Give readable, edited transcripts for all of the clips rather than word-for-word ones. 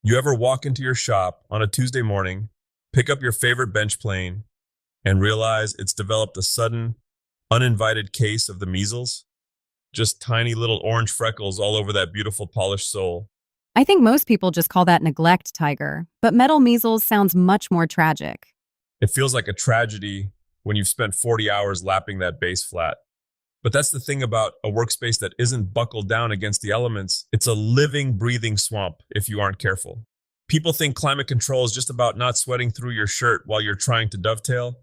You ever walk into your shop on a Tuesday morning, pick up your favorite bench plane, and realize it's developed a sudden, uninvited case of the measles? Just tiny little orange freckles all over that beautiful polished sole. I think most people just call that neglect, Tiger, but metal measles sounds much more tragic. It feels like a tragedy when you've spent 40 hours lapping that base flat. But that's the thing about a workspace that isn't buckled down against the elements. It's a living, breathing swamp if you aren't careful. People think climate control is just about not sweating through your shirt while you're trying to dovetail,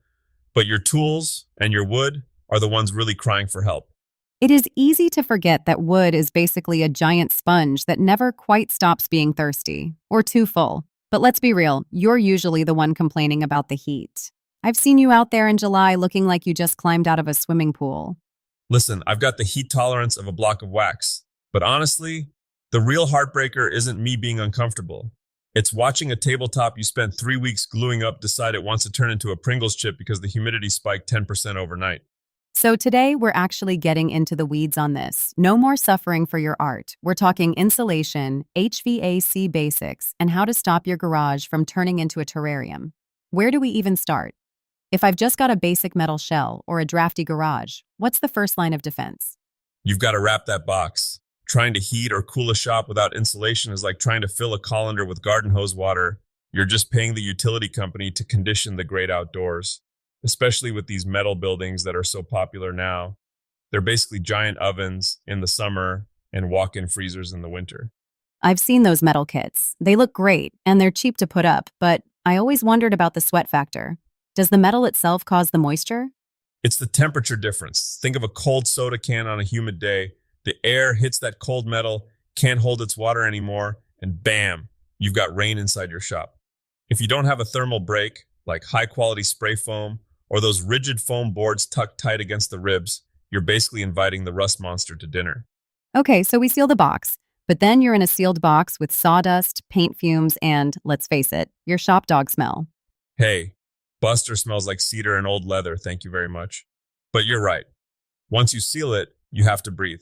but your tools and your wood are the ones really crying for help. It is easy to forget that wood is basically a giant sponge that never quite stops being thirsty or too full. But let's be real, you're usually the one complaining about the heat. I've seen you out there in July looking like you just climbed out of a swimming pool. Listen, I've got the heat tolerance of a block of wax, but honestly, the real heartbreaker isn't me being uncomfortable. It's watching a tabletop you spent 3 weeks gluing up decide it wants to turn into a Pringles chip because the humidity spiked 10% overnight. So today we're actually getting into the weeds on this. No more suffering for your art. We're talking insulation, HVAC basics, and how to stop your garage from turning into a terrarium. Where do we even start? If I've just got a basic metal shell or a drafty garage, what's the first line of defense? You've got to wrap that box. Trying to heat or cool a shop without insulation is like trying to fill a colander with garden hose water. You're just paying the utility company to condition the great outdoors, especially with these metal buildings that are so popular now. They're basically giant ovens in the summer and walk-in freezers in the winter. I've seen those metal kits. They look great, and they're cheap to put up, but I always wondered about the sweat factor. Does the metal itself cause the moisture? It's the temperature difference. Think of a cold soda can on a humid day. The air hits that cold metal, can't hold its water anymore, and bam, you've got rain inside your shop. If you don't have a thermal break, like high-quality spray foam or those rigid foam boards tucked tight against the ribs, you're basically inviting the rust monster to dinner. Okay, so we seal the box, but then you're in a sealed box with sawdust, paint fumes, and, let's face it, your shop dog smell. Hey, Buster smells like cedar and old leather, thank you very much. But you're right. Once you seal it, you have to breathe.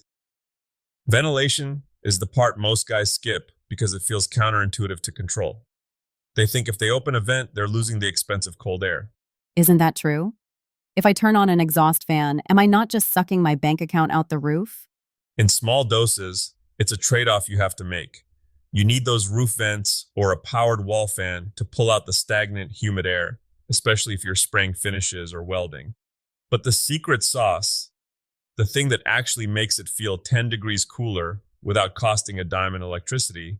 Ventilation is the part most guys skip because it feels counterintuitive to control. They think if they open a vent, they're losing the expensive cold air. Isn't that true? If I turn on an exhaust fan, am I not just sucking my bank account out the roof? In small doses, it's a trade-off you have to make. You need those roof vents or a powered wall fan to pull out the stagnant, humid air, especially if you're spraying finishes or welding. But the secret sauce, the thing that actually makes it feel 10 degrees cooler without costing a dime in electricity,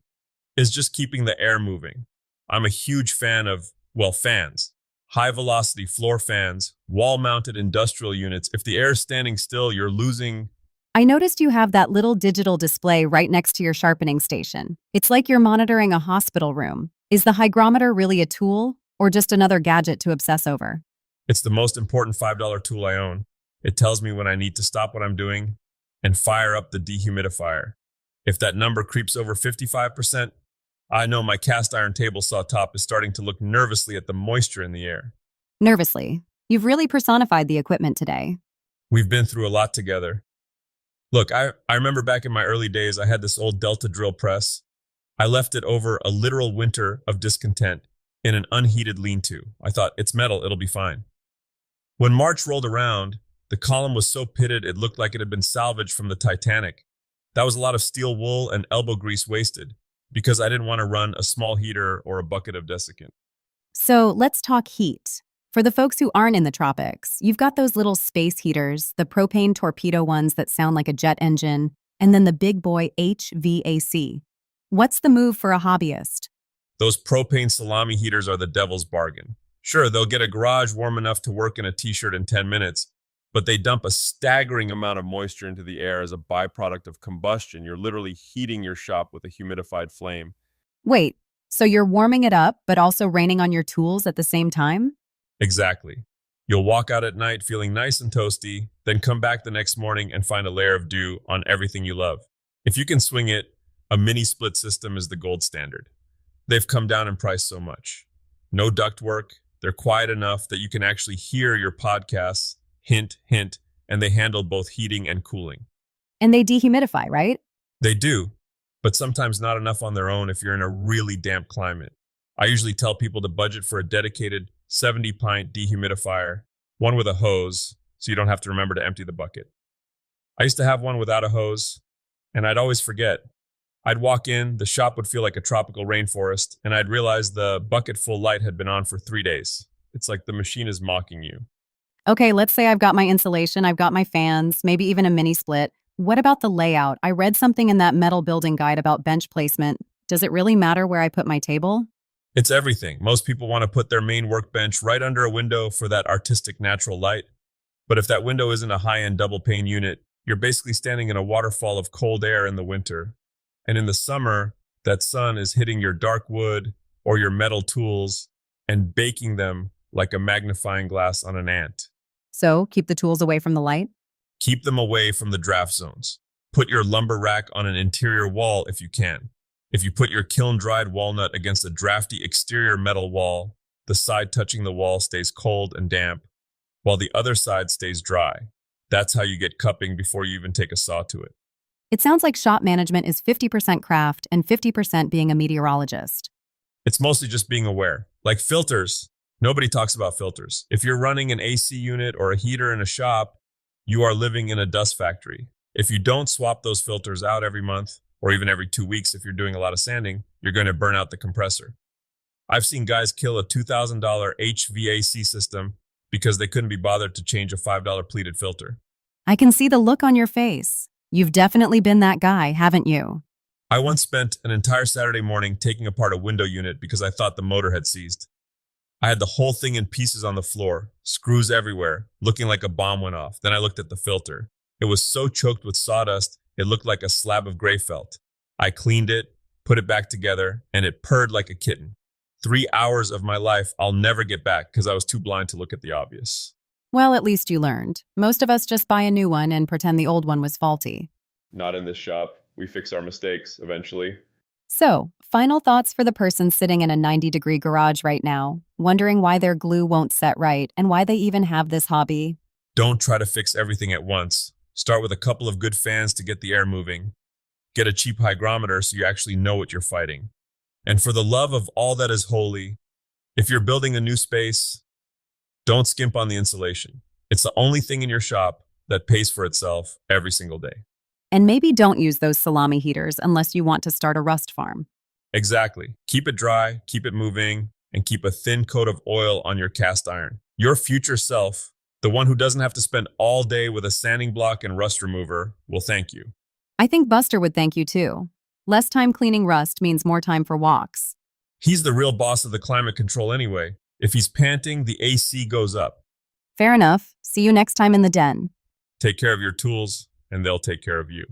is just keeping the air moving. I'm a huge fan of, well, fans. High-velocity floor fans, wall-mounted industrial units. If the air is standing still, you're losing. I noticed you have that little digital display right next to your sharpening station. It's like you're monitoring a hospital room. Is the hygrometer really a tool or just another gadget to obsess over? It's the most important $5 tool I own. It tells me when I need to stop what I'm doing and fire up the dehumidifier. If that number creeps over 55%, I know my cast iron table saw top is starting to look nervously at the moisture in the air. Nervously. You've really personified the equipment today. We've been through a lot together. Look, I remember back in my early days, I had this old Delta drill press. I left it over a literal winter of discontent in an unheated lean-to. I thought, it's metal, it'll be fine. When March rolled around, the column was so pitted it looked like it had been salvaged from the Titanic. That was a lot of steel wool and elbow grease wasted because I didn't want to run a small heater or a bucket of desiccant. So let's talk heat. For the folks who aren't in the tropics, you've got those little space heaters, the propane torpedo ones that sound like a jet engine, and then the big boy HVAC. What's the move for a hobbyist? Those propane salami heaters are the devil's bargain. Sure, they'll get a garage warm enough to work in a t-shirt in 10 minutes, but they dump a staggering amount of moisture into the air as a byproduct of combustion. You're literally heating your shop with a humidified flame. Wait, so you're warming it up, but also raining on your tools at the same time? Exactly. You'll walk out at night feeling nice and toasty, then come back the next morning and find a layer of dew on everything you love. If you can swing it, a mini split system is the gold standard. They've come down in price so much. No ductwork, they're quiet enough that you can actually hear your podcasts, hint, hint, and they handle both heating and cooling. And they dehumidify, right? They do. but sometimes not enough on their own if you're in a really damp climate. I usually tell people to budget for a dedicated 70-pint dehumidifier, one with a hose, so you don't have to remember to empty the bucket. I used to have one without a hose, and I'd always forget. I'd walk in, the shop would feel like a tropical rainforest, and I'd realize the bucket full light had been on for 3 days. It's like the machine is mocking you. Okay, let's say I've got my insulation, I've got my fans, maybe even a mini split. What about the layout? I read something in that metal building guide about bench placement. Does it really matter where I put my table? It's everything. Most people want to put their main workbench right under a window for that artistic natural light. But if that window isn't a high-end double pane unit, you're basically standing in a waterfall of cold air in the winter. And in the summer, that sun is hitting your dark wood or your metal tools and baking them like a magnifying glass on an ant. So, keep the tools away from the light? Keep them away from the draft zones. Put your lumber rack on an interior wall if you can. If you put your kiln-dried walnut against a drafty exterior metal wall, the side touching the wall stays cold and damp, while the other side stays dry. That's how you get cupping before you even take a saw to it. It sounds like shop management is 50% craft and 50% being a meteorologist. It's mostly just being aware. Like filters, nobody talks about filters. If you're running an AC unit or a heater in a shop, you are living in a dust factory. If you don't swap those filters out every month, or even every 2 weeks if you're doing a lot of sanding, you're going to burn out the compressor. I've seen guys kill a $2,000 HVAC system because they couldn't be bothered to change a $5 pleated filter. I can see the look on your face. You've definitely been that guy, haven't you? I once spent an entire Saturday morning taking apart a window unit because I thought the motor had seized. I had the whole thing in pieces on the floor, screws everywhere, looking like a bomb went off. Then I looked at the filter. It was so choked with sawdust, it looked like a slab of gray felt. I cleaned it, put it back together, and it purred like a kitten. 3 hours of my life I'll never get back because I was too blind to look at the obvious. Well, at least you learned. Most of us just buy a new one and pretend the old one was faulty. Not in this shop. We fix our mistakes eventually. So, final thoughts for the person sitting in a 90-degree garage right now, wondering why their glue won't set right and why they even have this hobby. Don't try to fix everything at once. Start with a couple of good fans to get the air moving. Get a cheap hygrometer so you actually know what you're fighting. And for the love of all that is holy, if you're building a new space, don't skimp on the insulation. It's the only thing in your shop that pays for itself every single day. And maybe don't use those salami heaters unless you want to start a rust farm. Exactly. Keep it dry, keep it moving, and keep a thin coat of oil on your cast iron. Your future self, the one who doesn't have to spend all day with a sanding block and rust remover, will thank you. I think Buster would thank you too. Less time cleaning rust means more time for walks. He's the real boss of the climate control anyway. If he's panting, the AC goes up. Fair enough. See you next time in the den. Take care of your tools, and they'll take care of you.